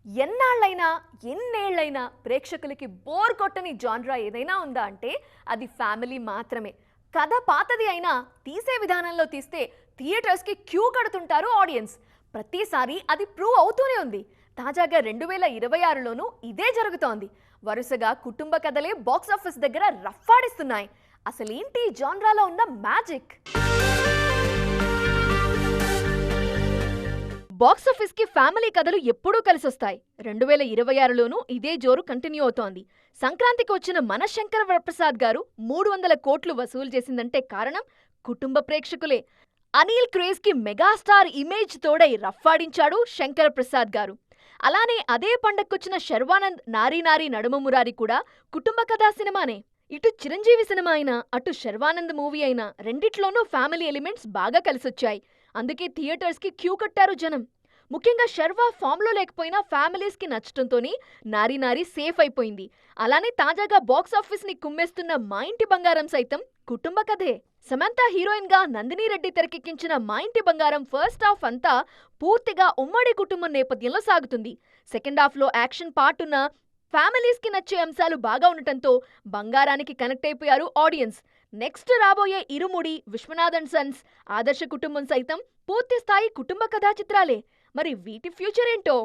ఎన్నాళ్ళైనా ఎన్నేళ్లైనా ప్రేక్షకులకి బోర్ కొట్టని జాన్రా ఏదైనా ఉందా అంటే అది ఫ్యామిలీ మాత్రమే. కథ పాతది అయినా తీసే విధానంలో తీస్తే థియేటర్స్కి క్యూ కడుతుంటారు ఆడియన్స్. ప్రతిసారి అది ప్రూవ్ అవుతూనే ఉంది. తాజాగా 2026లోనూ ఇదే జరుగుతోంది. వరుసగా కుటుంబ కథలే బాక్సాఫీస్ దగ్గర రఫ్ఫాడిస్తున్నాయి. అసలేంటి జాన్రాలో ఉన్న మ్యాజిక్? బాక్సాఫీస్ కి ఫ్యామిలీ కథలు ఎప్పుడూ కలిసొస్తాయి. 2026లోనూ ఇదే జోరు కంటిన్యూ అవుతోంది. సంక్రాంతికి వచ్చిన మన శంకర వరప్రసాద్ గారు 300 కోట్లు వసూలు చేసిందంటే కారణం కుటుంబ ప్రేక్షకులే. అనిల్ క్రేజ్ కి మెగాస్టార్ ఇమేజ్ తోడై రఫ్ఫాడించాడు శంకర ప్రసాద్ గారు. అలానే అదే పండక్కొచ్చిన శర్వానంద్ నారీ నారీ నడుమ మురారి కూడా కుటుంబ కథా సినిమానే. ఇటు చిరంజీవి సినిమా అయినా అటు శర్వానంద్ మూవీ అయినా రెండిట్లోనూ ఫ్యామిలీ ఎలిమెంట్స్ బాగా కలిసొచ్చాయి. అందుకే థియేటర్స్కి క్యూ కట్టారు జనం. ముఖ్యంగా శర్వా ఫామ్లో లేకపోయినా ఫ్యామిలీస్కి నచ్చటంతోని నారీ నారీ సేఫ్ అయిపోయింది. అలానే తాజాగా బాక్సాఫీస్ని కుమ్మేస్తున్న మా ఇంటి బంగారం సైతం కుటుంబ కథే. సమంత హీరోయిన్గా నందిని రెడ్డి తెరకెక్కించిన మా ఇంటి బంగారం ఫస్ట్ హాఫ్ అంతా పూర్తిగా ఉమ్మడి కుటుంబం నేపథ్యంలో సాగుతుంది. సెకండ్ హాఫ్లో యాక్షన్ పార్ట్ ఉన్న ఫ్యామిలీస్కి నచ్చే అంశాలు బాగా ఉండటంతో బంగారానికి కనెక్ట్ అయిపోయారు ఆడియన్స్. నెక్స్ట్ రాబోయే ఇరుముడి, విశ్వనాథన్ సన్స్, ఆదర్శ కుటుంబం సైతం పూర్తి స్థాయి కుటుంబ కథా చిత్రాలే. మరి వీటి ఫ్యూచర్ ఏంటో?